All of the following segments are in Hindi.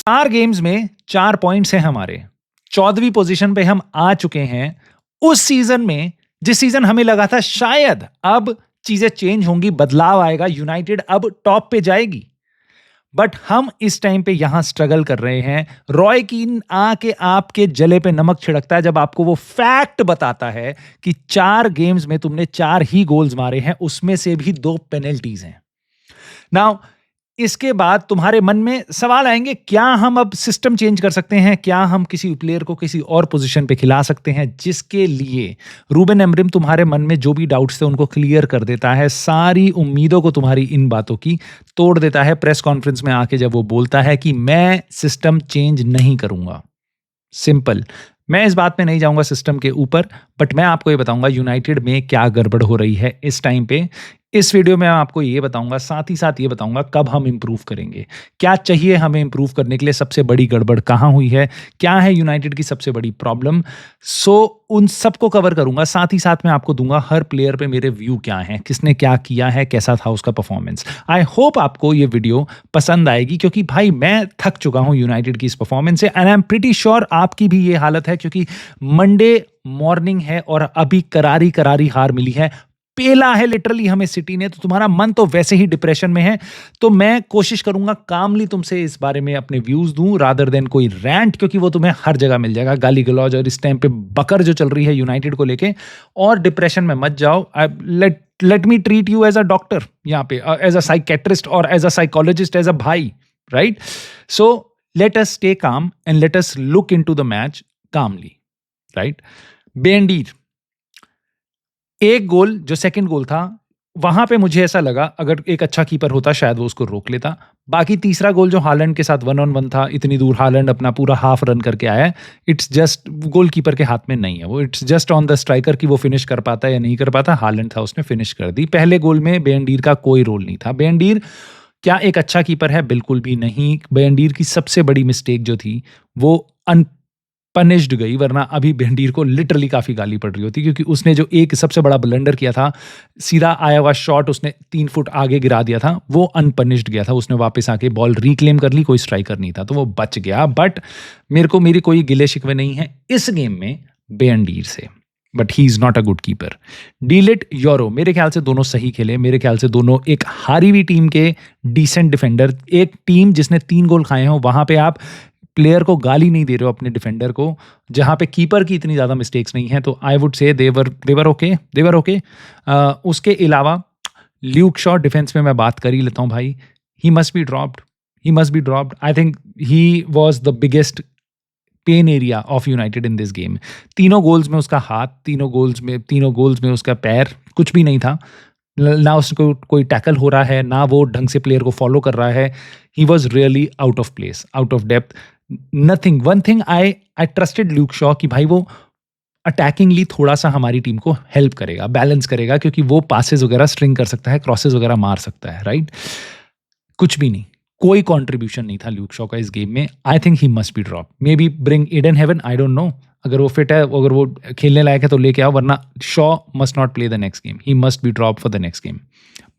4 गेम्स में 4 पॉइंट्स हैं हमारे। 14वीं पोजीशन पे हम आ चुके हैं। उस सीजन में जिस सीजन हमें लगा था शायद अब चीजें चेंज होंगी, बदलाव आएगा, यूनाइटेड अब टॉप पे जाएगी। बट हम इस टाइम पे यहां स्ट्रगल कर रहे हैं। रॉय कीन आके आपके जले पे नमक छिड़कता है जब आपको वो फैक्ट बताता है कि 4 गेम्स में तुमने 4 ही गोल्स मारे हैं, उसमें से भी 2 पेनल्टीज हैं। नाउ इसके बाद तुम्हारे मन में सवाल आएंगे, क्या हम अब सिस्टम चेंज कर सकते हैं? क्या हम किसी प्लेयर को किसी और पोजीशन पे खिला सकते हैं? जिसके लिए रूबेन एमरिम तुम्हारे मन में जो भी डाउट्स थे उनको क्लियर कर देता है, सारी उम्मीदों को तुम्हारी इन बातों की तोड़ देता है प्रेस कॉन्फ्रेंस में आके जब वो बोलता है कि मैं सिस्टम चेंज नहीं करूंगा। सिंपल। मैं इस बात में नहीं जाऊंगा सिस्टम के ऊपर, बट मैं आपको ये बताऊंगा यूनाइटेड में क्या गड़बड़ हो रही है इस टाइम पे। इस वीडियो में मैं आपको ये बताऊंगा, साथ ही साथ ये बताऊंगा कब हम इंप्रूव करेंगे, क्या चाहिए हमें इंप्रूव करने के लिए, सबसे बड़ी गड़बड़ कहाँ हुई है, क्या है यूनाइटेड की सबसे बड़ी प्रॉब्लम। सो उन सबको कवर करूंगा। साथ ही साथ मैं आपको दूंगा हर प्लेयर पे मेरे व्यू क्या हैं, किसने क्या किया है, कैसा था उसका परफॉर्मेंस। आई होप आपको ये वीडियो पसंद आएगी, क्योंकि भाई मैं थक चुका हूं यूनाइटेड की इस परफॉर्मेंस से, and I am pretty sure आपकी भी ये हालत है, क्योंकि मंडे मॉर्निंग है और अभी करारी करारी हार मिली है। पेला है लिटरली हमें सिटी ने, तो तुम्हारा मन तो वैसे ही डिप्रेशन में है। तो मैं कोशिश करूंगा कामली तुमसे इस बारे में अपने व्यूज दूं रादर देन कोई रैंट, क्योंकि वो तुम्हें हर जगह मिल जाएगा, गाली गलौज और इस टाइम पे बकर जो चल रही है यूनाइटेड को लेके। और डिप्रेशन में मत जाओ। Let me treat you as a doctor यहाँ पे, एज अ साइकेट्रिस्ट और as a psychologist, as a भाई, right? So let us stay calm and let us look into the match calmly, right? बेंडीर एक गोल, जो सेकंड गोल था, वहां पे मुझे ऐसा लगा अगर एक अच्छा कीपर होता शायद वो उसको रोक लेता। बाकी तीसरा गोल जो हालैंड के साथ 1-on-1 था, इतनी दूर हालैंड अपना पूरा हाफ रन करके आया है, इट्स जस्ट गोलकीपर के हाथ में नहीं है वो, it's just on the striker कि वो फिनिश कर पाता है या नहीं कर पाता। हालैंड था, उसने फिनिश कर दी। पहले गोल में बेंडीर का कोई रोल नहीं था। बेंडीर क्या एक अच्छा कीपर है? बिल्कुल भी नहीं। बेंडीर की सबसे बड़ी मिस्टेक जो थी वो पनिश्ड गई, वरना अभी बेंडीर को लिटरली काफी गाली पड़ रही होती, क्योंकि उसने जो एक सबसे बड़ा ब्लंडर किया था, सीधा आया हुआ शॉट उसने 3 फुट आगे गिरा दिया था, वो अनपनिश्ड गया था। उसने वापस आके बॉल रिक्लेम कर ली, कोई स्ट्राइकर नहीं था तो वो बच गया। बट मेरी कोई गिले शिकवे नहीं है इस गेम में बेंडीर से, but he is not a good keeper. डीलिट, यूरो, मेरे ख्याल से दोनों सही खेले। मेरे ख्याल से दोनों एक हारी हुई टीम के डिसेंट डिफेंडर। एक टीम जिसने 3 गोल खाए हो, वहां पे आप प्लेयर को गाली नहीं दे रहे हो अपने डिफेंडर को, जहां पे कीपर की इतनी ज्यादा मिस्टेक्स नहीं है, तो I would say they were okay. उसके अलावा ल्यूक शॉ, डिफेंस में मैं बात कर ही लेता हूं भाई, he must be dropped. I think he was the biggest pain area of United in this game. तीनों गोल्स में उसका हाथ, तीनों गोल्स में उसका पैर, कुछ भी नहीं था। ना उसको कोई टैकल हो रहा है, ना वो ढंग से प्लेयर को फॉलो कर रहा है। ही was really out of place, out of depth, nothing. One thing I trusted Luke Shaw कि भाई वो अटैकिंगली थोड़ा सा हमारी टीम को हेल्प करेगा, बैलेंस करेगा, क्योंकि वो पासेस वगैरह स्ट्रिंग कर सकता है, क्रॉसेस वगैरह मार सकता है, राइट? कुछ भी नहीं, कोई कंट्रीब्यूशन नहीं था ल्यूक शॉ का इस गेम में। I think he must be drop. Maybe bring Ayden Heaven, I don't know. अगर वो फिट है, अगर वो खेलने लायक है तो लेके आओ, वरना Shaw must not play the next game, he must be drop for the next game.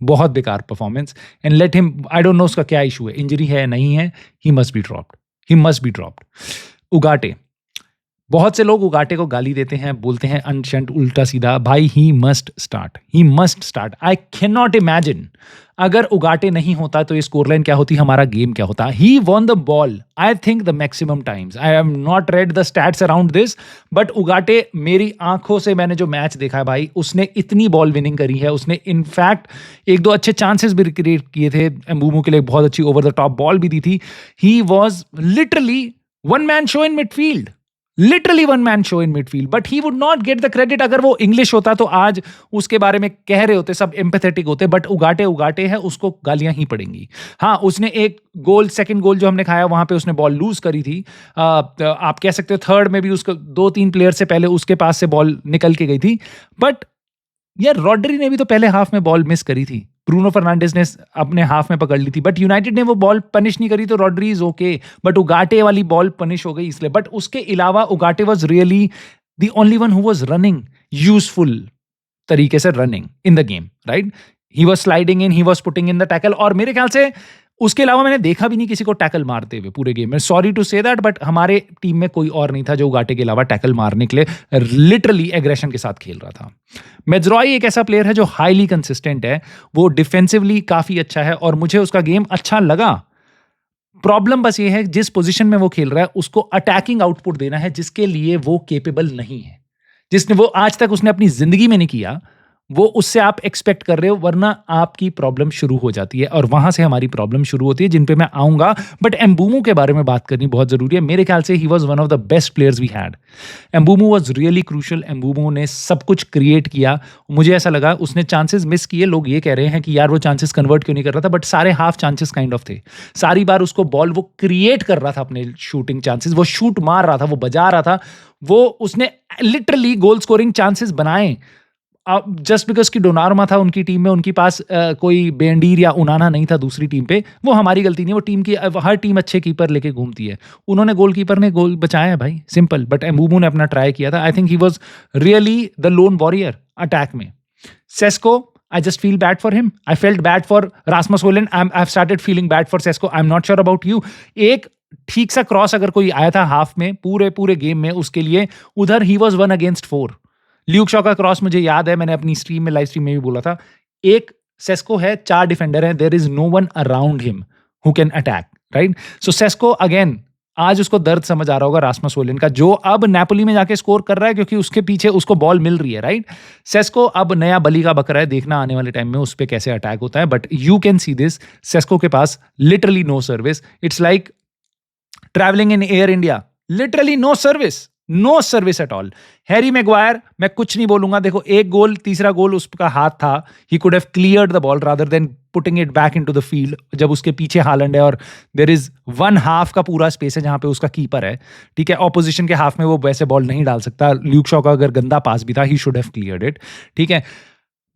बहुत बेकार performance, and let him, I don't no उसका क्या इशू है, इंजरी है नहीं है, ही मस्ट बी ड्रॉप्ड। उगाटे, बहुत से लोग उगाटे को गाली देते हैं, बोलते हैं अनशंट, उल्टा सीधा। भाई he must start. I can not imagine अगर उगाटे नहीं होता तो ये स्कोर लाइन क्या होती, हमारा गेम क्या होता। He won the ball I think the maximum times. I have not read the stats around this, but Ugarte, मेरी आंखों से मैंने जो मैच देखा है भाई, उसने इतनी बॉल विनिंग करी है। उसने इनफैक्ट 1-2 अच्छे चांसेस भी क्रिएट किए थे, एम्बूमो के लिए बहुत अच्छी ओवर द टॉप बॉल भी दी थी। He was literally one man show in midfield, but he would not get the credit. अगर वो इंग्लिश होता तो आज उसके बारे में कह रहे होते, सब एम्पैथेटिक होते, बट उगाटे है, उसको गालियां ही पड़ेंगी। हाँ, उसने एक गोल, सेकंड गोल जो हमने खाया, वहां पे उसने बॉल लूज करी थी। तो आप कह सकते हो थर्ड में भी उसको 2-3 प्लेयर से पहले उसके पास से बॉल निकल के गई थी। बट यार रॉड्री ने भी तो पहले हाफ में बॉल मिस करी थी, ब्रूनो फर्नांडिस ने अपने हाफ में पकड़ ली थी, बट यूनाइटेड ने वो बॉल पनिश नहीं करी, तो रॉड्री इज ओके। बट उगाटे वाली बॉल पनिश हो गई इसलिए। बट उसके अलावा उगाटे was really the only one who was running useful तरीके से, running in the game, right? He was sliding in, he was putting in the tackle. और मेरे ख्याल से उसके अलावा मैंने देखा भी नहीं किसी को टैकल मारते हुए पूरे गेम में। Sorry to say that, but हमारे टीम में कोई और नहीं था जो उगाटे के अलावा टैकल मारने के लिए लिटरली एग्रेशन के साथ खेल रहा था। मेज्रॉय एक ऐसा प्लेयर है जो हाईली कंसिस्टेंट है, वो डिफेंसिवली काफी अच्छा है और मुझे उसका गेम अच्छा लगा। प्रॉब्लम बस ये है जिस पोजीशन में वो खेल रहा है उसको अटैकिंग आउटपुट देना है जिसके लिए वो केपेबल नहीं है, जिसने वो आज तक उसने अपनी जिंदगी में नहीं किया, वो उससे आप एक्सपेक्ट कर रहे हो, वरना आपकी प्रॉब्लम शुरू हो जाती है और वहां से हमारी प्रॉब्लम शुरू होती है जिन पे मैं आऊंगा। बट एम्बूमो के बारे में बात करनी बहुत जरूरी है। मेरे ख्याल से he was one of the best players we had. Mbeumo was really crucial. Mbeumo ने सब कुछ क्रिएट किया। मुझे ऐसा लगा उसने चांसेस मिस किए। लोग ये कह रहे हैं कि यार वो चांसेस कन्वर्ट क्यों नहीं कर रहा था, बट सारे हाफ चांसेस काइंड ऑफ थे। सारी बार उसको बॉल वो क्रिएट कर रहा था, अपने शूटिंग चांसेस वो शूट मार रहा था, वो बजा रहा था, वो उसने लिटरली गोल स्कोरिंग चांसेस बनाए। जस्ट बिकॉज की डोनार्मा था उनकी टीम में, उनके पास कोई बेंडीर या उनाना नहीं था दूसरी टीम पे, वो हमारी गलती नहीं, वो टीम की हर टीम अच्छे कीपर लेके घूमती है। उन्होंने गोलकीपर ने गोल बचाया है भाई, सिंपल। बट एम्बूमो ने अपना ट्राई किया था। I think he was really the lone warrior attack में। Sesko, I just feel bad for him. I felt bad for Rasmus Højlund. I've started feeling bad for Sesko. I'm not sure about you. एक ठीक सा क्रॉस अगर कोई आया था हाफ में, पूरे गेम में उसके लिए, उधर he was 1 against 4। Luke Shaw का क्रॉस मुझे याद है, मैंने अपनी स्ट्रीम में, लाइव स्ट्रीम में भी बोला था। एक सेस्को है, 4 डिफेंडर हैं, there is no one around him who can attack, right? So Sesko again, आज उसको दर्द समझ आ रहा होगा रास्मस होयलुंड का, जो अब नेपोली में जाके स्कोर कर रहा है क्योंकि उसके पीछे उसको बॉल मिल रही है, राइट? सेस्को अब नया बली का बकरा है, देखना आने वाले टाइम में उस पर कैसे अटैक होता है। But you can see this, Sesko के पास literally no service. It's like travelling in Air India, literally no service, no service at all. Harry Maguire, मैं कुछ नहीं बोलूंगा। देखो, एक गोल, तीसरा गोल उसका हाथ था, he could have cleared the ball rather than putting it back into the field, जब उसके पीछे हालैंड है और देयर इज 1 हाफ का पूरा स्पेस है जहां पे उसका कीपर है, ठीक है? ऑपोजिशन के हाफ में वो वैसे बॉल नहीं डाल सकता। ल्यूक शॉ का अगर गंदा पास भी था, he should have cleared it, ठीक है?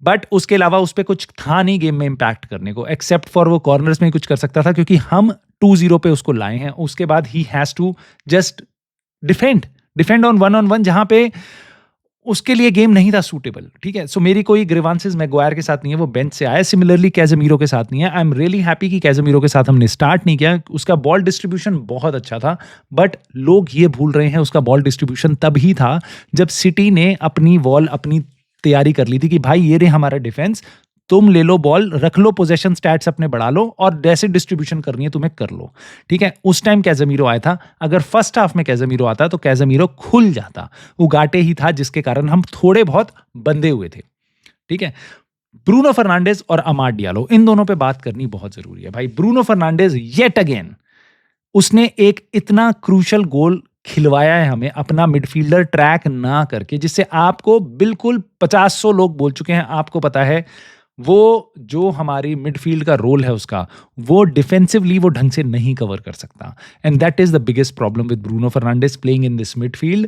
बट उसके अलावा उस पर कुछ था नहीं गेम में इम्पैक्ट करने को, एक्सेप्ट फॉर वो कॉर्नर्स में कुछ कर सकता था क्योंकि हम 2-0 पे उसको लाए हैं। उसके बाद he has to just defend on 1-on-1, जहां पे उसके लिए गेम नहीं था सूटेबल, ठीक है? सो मेरी कोई ग्रीवांसेस मैग्वायर के साथ नहीं है, वो बेंच से आया। सिमिलरली कैजेमीरो के साथ नहीं है। आई एम रियली हैप्पी कि कैजेमीरो के साथ हमने स्टार्ट नहीं किया। उसका बॉल डिस्ट्रीब्यूशन बहुत अच्छा था, बट लोग ये भूल रहे हैं उसका बॉल डिस्ट्रीब्यूशन तब ही था जब सिटी ने अपनी वॉल, अपनी तैयारी कर ली थी कि भाई ये रहे हमारा डिफेंस, तुम ले लो बॉल, रख लो, पोजेशन स्टैट्स अपने बढ़ा लो और जैसे डिस्ट्रीब्यूशन करनी है तुम्हें कर लो, ठीक है? उस टाइम कैजेमीरो आया था। अगर फर्स्ट हाफ में कैजेमीरो आता तो कैजेमीरो खुल जाता। उगाटे ही था जिसके कारण हम थोड़े बहुत बंधे हुए थे, ठीक है? ब्रूनो फर्नांडिस और अमाद डियालो, इन दोनों पे बात करनी बहुत जरूरी है भाई। ब्रूनो फर्नांडिस येट अगेन, उसने एक इतना क्रूशल गोल खिलवाया है हमें, अपना मिडफील्डर ट्रैक ना करके, जिससे आपको बिल्कुल 50-100 लोग बोल चुके हैं, आपको पता है वो जो हमारी मिडफील्ड का रोल है उसका, वो डिफेंसिवली वो ढंग से नहीं कवर कर सकता। And that is the biggest problem with Bruno Fernandes playing in this midfield,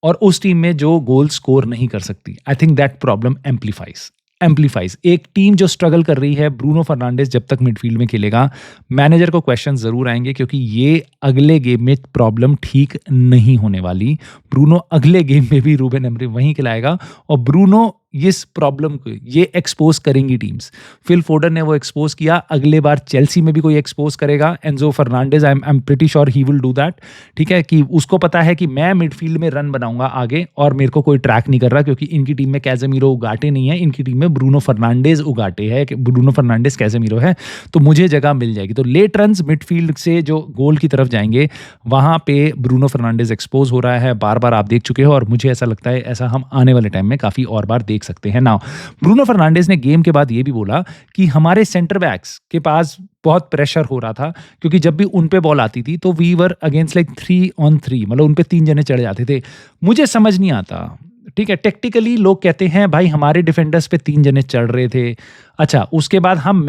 और उस टीम में जो गोल स्कोर नहीं कर सकती। I think that problem amplifies एक टीम जो स्ट्रगल कर रही है। ब्रूनो फर्नांडिस जब तक मिडफील्ड में खेलेगा, मैनेजर को क्वेश्चन जरूर आएंगे, क्योंकि ये अगले गेम में प्रॉब्लम ठीक नहीं होने वाली। ब्रूनो अगले गेम में भी रूबेन अमरीम वहीं खिलाएगा और ब्रूनो इस प्रॉब्लम को ये एक्सपोज करेंगी टीम्स। फिल फोडन ने वो एक्सपोज किया, अगले बार चेल्सी में भी कोई एक्सपोज करेगा। Enzo Fernandez, I am pretty sure he will do that, ठीक है? कि उसको पता है कि मैं मिडफील्ड में रन बनाऊंगा आगे और मेरे को कोई ट्रैक नहीं कर रहा, क्योंकि इनकी टीम में कैजेमीरो उगाटे नहीं है, इनकी टीम में ब्रूनो फर्नांडिस उगाटे है, ब्रूनो फर्नांडिस कैजेमीरो है, तो मुझे जगह मिल जाएगी। तो लेट रन्स मिडफील्ड से जो गोल की तरफ जाएंगे, वहां पे ब्रूनो फर्नांडिस एक्सपोज हो रहा है, बार बार आप देख चुके हो, और मुझे ऐसा लगता है ऐसा हम आने वाले टाइम में काफी और बार देख सकते हैं। नाउ ब्रूनो फर्नांडिस ने गेम के बाद ये भी बोला कि हमारे सेंटर बैक्स के पास बहुत प्रेशर हो रहा था, क्योंकि जब भी उन पे बॉल आती थी तो we were against like 3-on-3, मतलब उन पे 3 जने चढ़ जाते थे। मुझे समझ नहीं आता, ठीक है? टेक्टिकली लोग कहते हैं भाई हमारे डिफेंडर्स पे 3 जने चढ़ रहे थे, अच्छा उसके बाद हम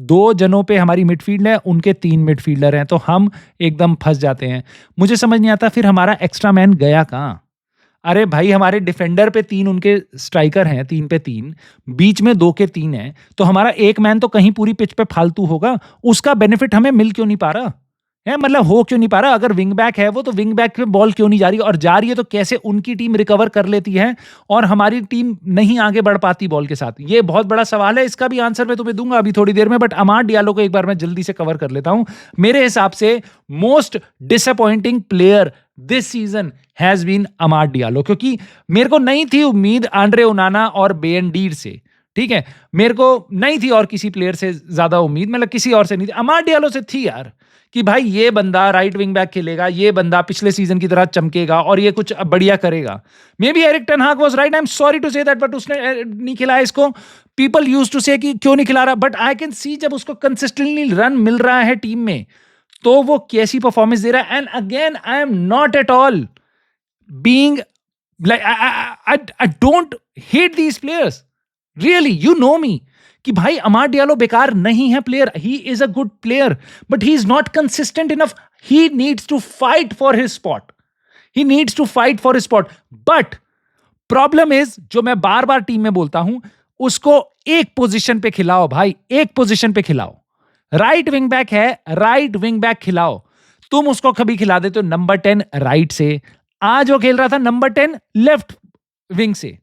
2 जनों पे हमारी मिडफील्ड है, उनके 3 मिडफील्डर हैं, तो हम एकदम फंस जाते हैं। मुझे समझ नहीं आता फिर हमारा एक्स्ट्रा मैन गया कहाँ? अरे भाई हमारे डिफेंडर पे 3 उनके स्ट्राइकर हैं, 3 पे 3, बीच में 2 के 3 हैं, तो हमारा एक मैन तो कहीं पूरी पिच पे फालतू होगा, उसका बेनिफिट हमें मिल क्यों नहीं पा रहा? है, मतलब हो क्यों नहीं पा रहा? अगर विंग बैक है वो, तो विंग बैक पे बॉल क्यों नहीं जा रही? और जा रही है तो कैसे उनकी टीम रिकवर कर लेती है और हमारी टीम नहीं आगे बढ़ पाती बॉल के साथ? ये बहुत बड़ा सवाल है, इसका भी आंसर मैं तुम्हें दूंगा अभी थोड़ी देर में, बट अमाड डियालो को एक बार मैं जल्दी से कवर कर लेता हूं। मेरे हिसाब से most disappointing player this season has been Amad Diallo, क्योंकि मेरे को नहीं थी उम्मीद आंड्रे ओनाना और बेनडीर से, ठीक है, मेरे को नहीं थी और किसी प्लेयर से ज्यादा उम्मीद, मतलब किसी और से नहीं थी, अमाड डियालो से थी यार, कि भाई ये बंदा राइट विंग बैक खेलेगा, ये बंदा पिछले सीजन की तरह चमकेगा और ये कुछ बढ़िया करेगा। Maybe Erik ten Hag was right, I am sorry to say that, but उसने नहीं खिलाया इसको। पीपल यूज्ड टू से कि क्यों नहीं खिला रहा, बट आई कैन सी जब उसको कंसिस्टेंटली रन मिल रहा है टीम में तो वो कैसी परफॉर्मेंस दे रहा है। And again I am not at all being like, I don't hate these players, really, you know me, कि भाई अमाड डियालो बेकार नहीं है player, he is a good player, but he is not consistent enough, he needs to fight for his spot, he needs to fight for his spot. But problem is, जो मैं बार बार टीम में बोलता हूं, उसको एक पोजीशन पे खिलाओ भाई, एक पोजीशन पे खिलाओ। राइट विंग बैक है, राइट विंग बैक खिलाओ। तुम उसको कभी खिला देते हो नंबर 10 राइट से, आज वो खेल रहा था नंबर 10 लेफ्ट विंग से,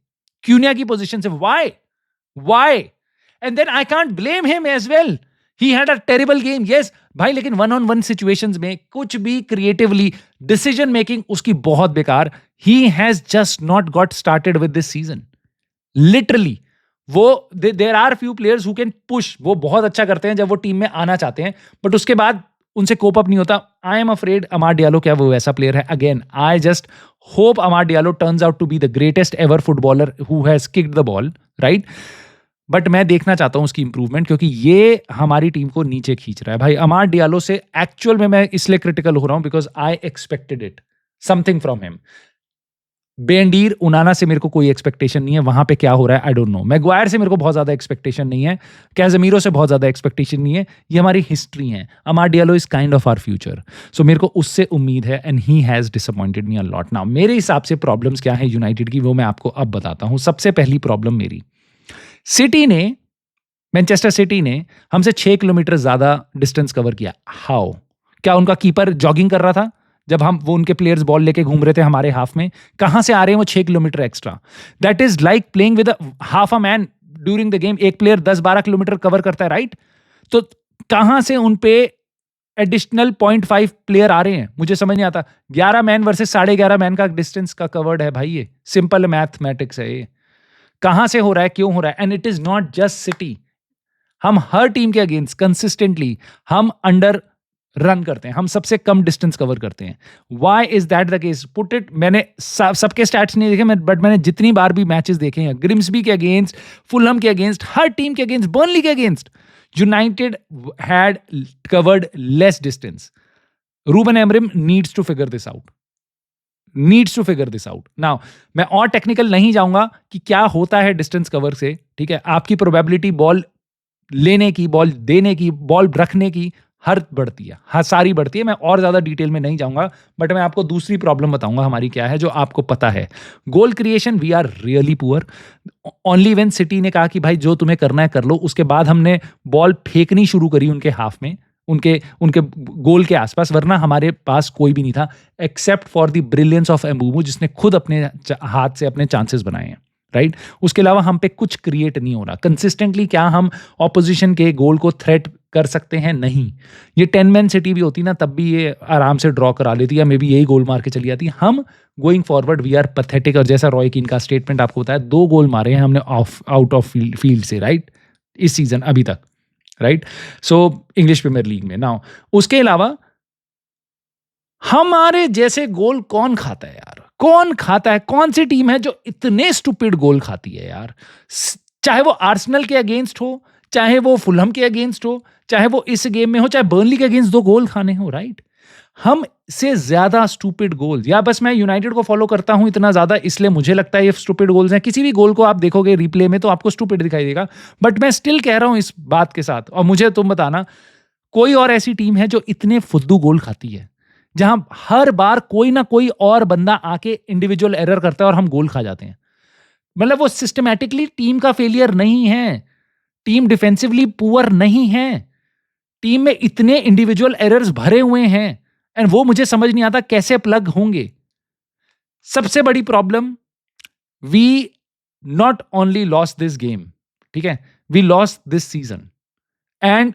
क्यूनिया की पोजीशन से। Y? And then I can't blame him as well. He had a terrible game. Yes, भाई, लेकिन वन ऑन वन सिचुएशंस में कुछ भी क्रिएटिवली डिसीजन मेकिंग उसकी बहुत बेकार। He has just not got started with this season. Literally, वो there are few players who can push. वो बहुत अच्छा करते हैं जब वो टीम में आना चाहते हैं, बट उसके बाद उनसे कोप अप नहीं होता। I am afraid Amad Diallo क्या वो वैसा प्लेयर है? Again, I just hope Amad Diallo turns out to be the greatest ever footballer who has kicked the ball, right? But मैं देखना चाहता हूं उसकी इंप्रूवमेंट, क्योंकि ये हमारी टीम को नीचे खींच रहा है भाई। अमाड डियालो से एक्चुअल में मैं इसलिए क्रिटिकल हो रहा हूं because I expected it something from him. बेनडीर उनाना से मेरे को कोई एक्सपेक्टेशन नहीं है, वहां पे क्या हो रहा है आई डोंट नो। मैग्वायर से मेरे को बहुत ज्यादा एक्सपेक्टेशन नहीं है, कैज़मीरो से बहुत ज्यादा एक्सपेक्टेशन नहीं है, ये हमारी हिस्ट्री है। Amad Diallo is kind of our future, so मेरे को उससे उम्मीद है and he has disappointed me a lot. Now मेरे हिसाब से प्रॉब्लम्स क्या है यूनाइटेड की, वो मैं आपको अब बताता हूं। सबसे पहली प्रॉब्लम मेरी, सिटी ने, मैनचेस्टर सिटी ने हमसे 6 किलोमीटर ज्यादा डिस्टेंस कवर किया। हाउ? क्या उनका कीपर जॉगिंग कर रहा था जब वो उनके प्लेयर्स बॉल लेके घूम रहे थे हमारे हाफ में? कहां से आ रहे हैं वो 6 kilometre extra? That is like playing with half a man during the game. एक प्लेयर 10-12 किलोमीटर कवर करता है, राइट? तो कहां से उन पे एडिशनल 0.5 प्लेयर आ रहे हैं? मुझे समझ नहीं आता। 11 मैन वर्सेस 11.5 मैन का डिस्टेंस का कवर्ड है भाई, ये सिंपल मैथमेटिक्स है। ये कहां से हो रहा है, क्यों हो रहा है? And it is not just city, हम हर टीम के अगेंस्ट कंसिस्टेंटली हम अंडर रन करते हैं, हम सबसे कम डिस्टेंस कवर करते हैं। Why is that the case? Put it, मैंने सबके स्टैट्स नहीं देखे, बट मैंने जितनी बार भी मैचेस देखे हैं, ग्रिम्सबी के अगेंस्ट, फुलहम के अगेंस्ट, हर टीम के अगेंस्ट, बर्नली के against, United had covered less distance. Ruben Amorim needs to figure this out, now मैं और टेक्निकल नहीं जाऊंगा कि क्या होता है डिस्टेंस कवर से, ठीक है? आपकी प्रोबेबिलिटी बॉल लेने की, बॉल देने की, बॉल रखने की हर बढ़ती है, हर सारी बढ़ती है। मैं और ज्यादा डिटेल में नहीं जाऊंगा, बट मैं आपको दूसरी प्रॉब्लम बताऊंगा हमारी क्या है, जो आपको पता है। Goal creation, we are really poor. Only when City ने कहा कि भाई जो तुम्हें करना है कर लो, उसके बाद हमने बॉल फेंकनी शुरू करी उनके हाफ में, उनके गोल के आसपास, वरना हमारे पास कोई भी नहीं था except for the brilliance of एम्बूमो, जिसने खुद अपने हाथ से अपने चांसेस बनाए हैं, राइट? उसके अलावा हम पे कुछ क्रिएट नहीं हो रहा कंसिस्टेंटली। क्या हम ऑपोजिशन के गोल को थ्रेट कर सकते हैं? नहीं। ये 10 मैन सिटी भी होती ना, तब भी ये आराम से ड्रॉ करा लेती, या मे बी यही गोल मार के चली जाती। हम going forward we are pathetic. और जैसा रॉय कीन का स्टेटमेंट आपको बताया, 2 गोल मारे हैं हमने आउट ऑफ फील्ड से, राइट, इस सीजन अभी तक, right? So English Premier League में। नाउ उसके अलावा हमारे जैसे गोल कौन खाता है यार? कौन खाता है? कौन सी टीम है जो इतने स्टूपिड गोल खाती है यार? चाहे वो आर्सेनल के अगेंस्ट हो, चाहे वो फुलहम के अगेंस्ट हो, चाहे वो इस गेम में हो, चाहे बर्नली के अगेंस्ट 2 गोल खाने हो, राइट? हम से ज्यादा स्टूपिड गोल, या बस मैं यूनाइटेड को फॉलो करता हूं इतना ज्यादा इसलिए मुझे लगता है ये स्टूपिड गोल्स हैं। किसी भी गोल को आप देखोगे रिप्ले में तो आपको स्टूपिड दिखाई देगा, बट मैं स्टिल कह रहा हूं इस बात के साथ, और मुझे तुम बताना कोई और ऐसी टीम है जो इतने फुद्दू गोल खाती है, जहां हर बार कोई ना कोई और बंदा आके इंडिविजुअल एरर करता है और हम गोल खा जाते हैं। मतलब वो सिस्टमैटिकली टीम का फेलियर नहीं है, टीम डिफेंसिवली पुअर नहीं है, टीम में इतने इंडिविजुअल एरर्स भरे हुए हैं एंड वो मुझे समझ नहीं आता कैसे प्लग होंगे। सबसे बड़ी problem, we not only lost this game, ठीक है, we lost this season. And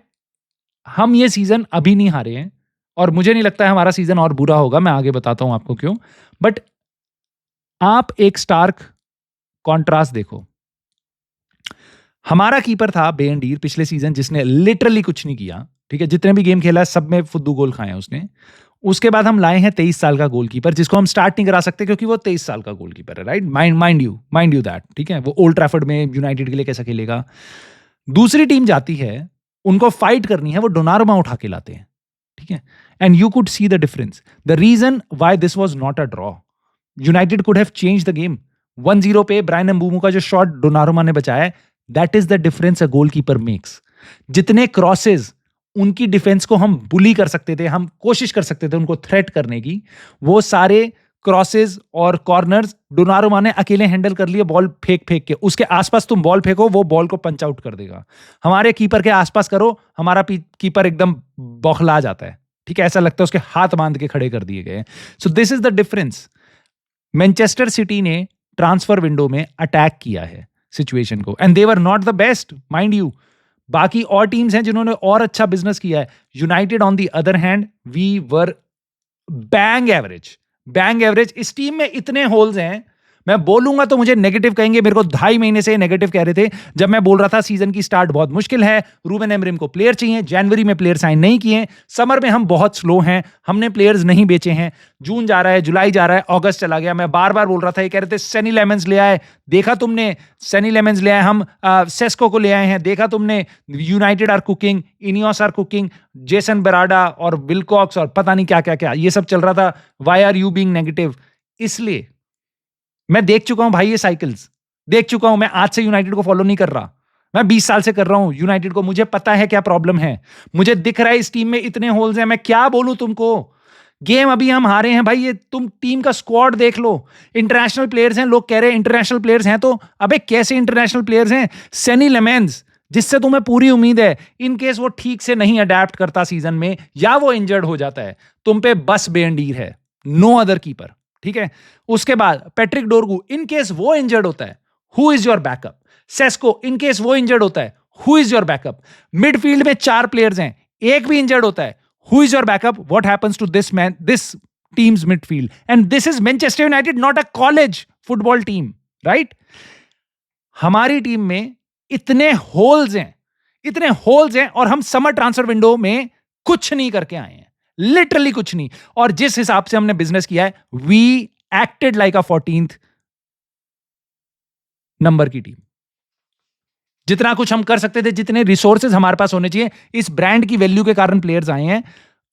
हम ये सीजन अभी नहीं हारे हैं और मुझे नहीं लगता है हमारा सीजन और बुरा होगा, मैं आगे बताता हूं आपको क्यों। बट आप एक स्टार्क कॉन्ट्रास्ट देखो। हमारा कीपर था बेंडीर पिछले सीजन, जिसने लिटरली कुछ नहीं किया, ठीक है, जितने भी गेम खेला सब में फुद्दू गोल खाए हैं उसने। उसके बाद हम लाए हैं 23 साल का गोलकीपर, जिसको हम स्टार्ट नहीं करा सकते क्योंकि वो 23 साल का गोलकीपर है, राइट? माइंड यू दैट, ठीक है। वो ओल्ड ट्रैफर्ड में यूनाइटेड के लिए कैसा खेलेगा? दूसरी टीम जाती है, उनको फाइट करनी है, वो डोनारुमा उठा के लाते हैं, ठीक है। And you could see the difference, the reason why this was not a draw. United could have change the game. 1-0 पे ब्रायन एम्बूमो का जो शॉट डोनारुमा ने बचाया, that is the difference a goalkeeper makes. जितने क्रॉसेस उनकी डिफेंस को हम बुली कर सकते थे, हम कोशिश कर सकते थे उनको थ्रेट करने की, वो सारे क्रॉसेस और कॉर्नर्स डोनारुमा ने अकेले हैंडल कर लिए। बॉल फेंक के उसके आसपास तुम बॉल फेंको, वो बॉल को पंच आउट कर देगा। हमारे कीपर के आसपास करो, हमारा कीपर एकदम बौखला जाता है, ठीक है, ऐसा लगता है उसके हाथ बांध के खड़े कर दिए गए। So this is the difference. Manchester city ने ट्रांसफर विंडो में अटैक किया है सिचुएशन को, and they were not the best, mind you. बाकी और टीम्स हैं जिन्होंने और अच्छा बिजनेस किया है। United on the other hand, we were bang average. इस टीम में इतने होल्स हैं, मैं बोलूंगा तो मुझे नेगेटिव कहेंगे। मेरे को 2.5 महीने से नेगेटिव कह रहे थे जब मैं बोल रहा था सीजन की स्टार्ट बहुत मुश्किल है, रूबेन एमरिम को प्लेयर चाहिए, जनवरी में प्लेयर साइन नहीं किए, समर में हम बहुत स्लो हैं, हमने प्लेयर्स नहीं बेचे हैं, जून जा रहा है, जुलाई जा रहा है, अगस्त चला गया। मैं बार बार बोल रहा था, ये कह रहे थे सैनी लेमन्स ले आए, देखा तुमने, सैनी लेमन्स ले आए, हम सेस्को को ले आए हैं, देखा तुमने, United are cooking, INEOS are cooking, Jason Berrada और विलकॉक्स और पता नहीं क्या क्या क्या ये सब चल रहा था। Why are you being negative? इसलिए मैं देख चुका हूं भाई, ये साइकिल्स देख चुका हूं। मैं आज से यूनाइटेड को फॉलो नहीं कर रहा, मैं 20 साल से कर रहा हूं यूनाइटेड को। मुझे पता है क्या प्रॉब्लम है, मुझे दिख रहा है इस टीम में इतने होल्स हैं। मैं क्या बोलूं तुमको? गेम अभी हम हारे हैं भाई, ये तुम टीम का स्क्वाड देख लो, इंटरनेशनल प्लेयर्स हैं। लोग कह रहे हैं इंटरनेशनल प्लेयर्स हैं, तो अबे कैसे इंटरनेशनल प्लेयर्स हैं? सैनी लेमेंस, जिससे तुम्हें पूरी उम्मीद है, इन केस वो ठीक से नहीं अडेप्ट करता सीजन में या वो इंजर्ड हो जाता है, तुम पे बस बेंडीर है, नो अदर कीपर, ठीक है। उसके बाद पैट्रिक डोरगू, इन केस वो इंजर्ड होता है, who is your backup? Sesko, in case वो इंजर्ड होता है, who is your backup? Midfield में 4 प्लेयर्स हैं, एक भी इंजर्ड होता है, who is your backup? What happens to this man, this team's midfield? And this is Manchester United, not a college football team, right? हमारी टीम में इतने होल्स हैं और हम समर ट्रांसफर विंडो में कुछ नहीं करके आए हैं, लिटरली कुछ नहीं। और जिस हिसाब से हमने बिजनेस किया है, we acted like a 14th number की टीम। जितना कुछ हम कर सकते थे, जितने रिसोर्सेज हमारे पास होने चाहिए, इस ब्रांड की वैल्यू के कारण प्लेयर्स आए हैं,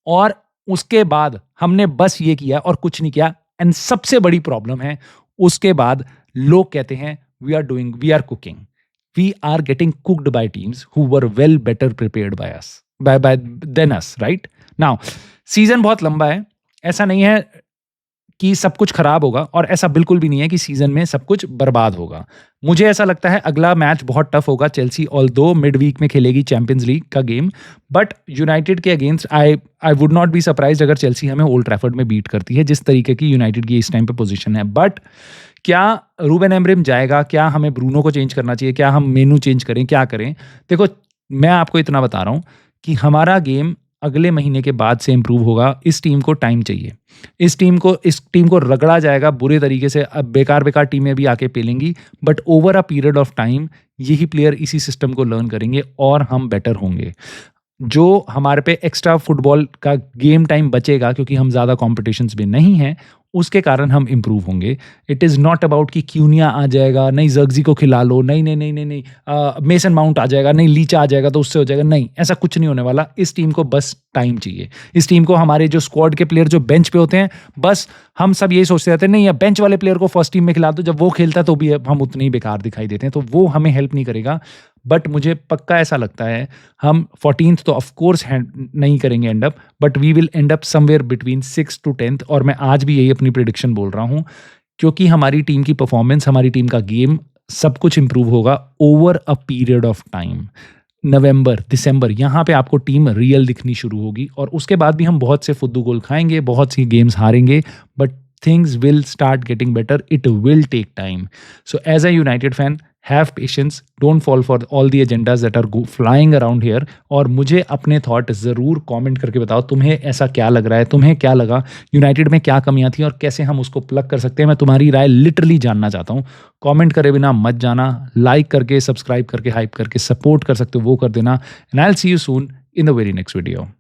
और उसके बाद हमने बस ये किया और कुछ नहीं किया। एंड सबसे बड़ी प्रॉब्लम है, उसके बाद लोग कहते हैं we are cooking, we are getting cooked by teams who were well better prepared by us, by then us, right? Now season बहुत लंबा है, ऐसा नहीं है कि सब कुछ खराब होगा, और ऐसा बिल्कुल भी नहीं है कि सीजन में सब कुछ बर्बाद होगा। मुझे ऐसा लगता है अगला मैच बहुत टफ होगा। चेल्सी ऑल्दो मिड वीक में खेलेगी चैंपियंस लीग का गेम, बट यूनाइटेड के against I would not be surprised अगर चेल्सी हमें ओल्ड ट्रैफर्ड में बीट करती है, जिस तरीके की यूनाइटेड की इस टाइम पे पोजीशन है। बट क्या रूबेन एमरिम जाएगा? क्या हमें ब्रूनो को चेंज करना चाहिए? क्या हम मेनू चेंज करें? क्या करें? देखो, मैं आपको इतना बता रहा हूं कि हमारा गेम अगले महीने के बाद से इंप्रूव होगा। इस टीम को टाइम चाहिए, इस टीम को रगड़ा जाएगा बुरे तरीके से। अब बेकार टीमें भी आके पेलेंगी, but over a period of time यही प्लेयर इसी सिस्टम को लर्न करेंगे और हम बेटर होंगे। जो हमारे पे एक्स्ट्रा फुटबॉल का गेम टाइम बचेगा, क्योंकि हम ज़्यादा कॉम्पिटिशन्स में नहीं हैं, उसके कारण हम इंप्रूव होंगे। इट इज़ नॉट अबाउट कि क्यूनिया आ जाएगा, नहीं जर्गजी को खिला लो, नहीं मेसन माउंट आ जाएगा, नहीं लीचा आ जाएगा तो उससे हो जाएगा, नहीं, ऐसा कुछ नहीं होने वाला। इस टीम को बस टाइम चाहिए। इस टीम को हमारे जो स्क्वाड के प्लेयर जो बेंच पे होते हैं, बस हम सब यही सोचते रहते हैं, नहीं, या बेंच वाले प्लेयर को फर्स्ट टीम में खिला दो, जब वो खेलता है तो भी हम उतने ही बेकार दिखाई देते हैं, तो वो हमें हेल्प नहीं करेगा। बट मुझे पक्का ऐसा लगता है हम 14th तो ऑफ कोर्स नहीं करेंगे end up, but we will end up somewhere between 6th to 10th। और मैं आज भी यही अपनी प्रेडिक्शन बोल रहा हूं, क्योंकि हमारी टीम की परफॉर्मेंस, हमारी टीम का गेम, सब कुछ इंप्रूव होगा over a period of time. नवंबर, दिसंबर यहाँ पे आपको टीम रियल दिखनी शुरू होगी और उसके बाद भी हम बहुत से फुद्दू गोल खाएँगे, बहुत सी गेम्स हारेंगे, but things will start getting better. It will take time. So as a United fan, have patience. Don't fall for all the agendas that are flying around here. और मुझे अपने थॉट ज़रूर कमेंट करके बताओ, तुम्हें ऐसा क्या लग रहा है, तुम्हें क्या लगा, यूनाइटेड में क्या कमियां थी और कैसे हम उसको प्लग कर सकते हैं। मैं तुम्हारी राय लिटरली जानना चाहता हूँ। कमेंट करे बिना मत जाना, लाइक करके, सब्सक्राइब करके, हाइप करके सपोर्ट कर सकते हो वो कर देना। And I will see you soon in the very next video.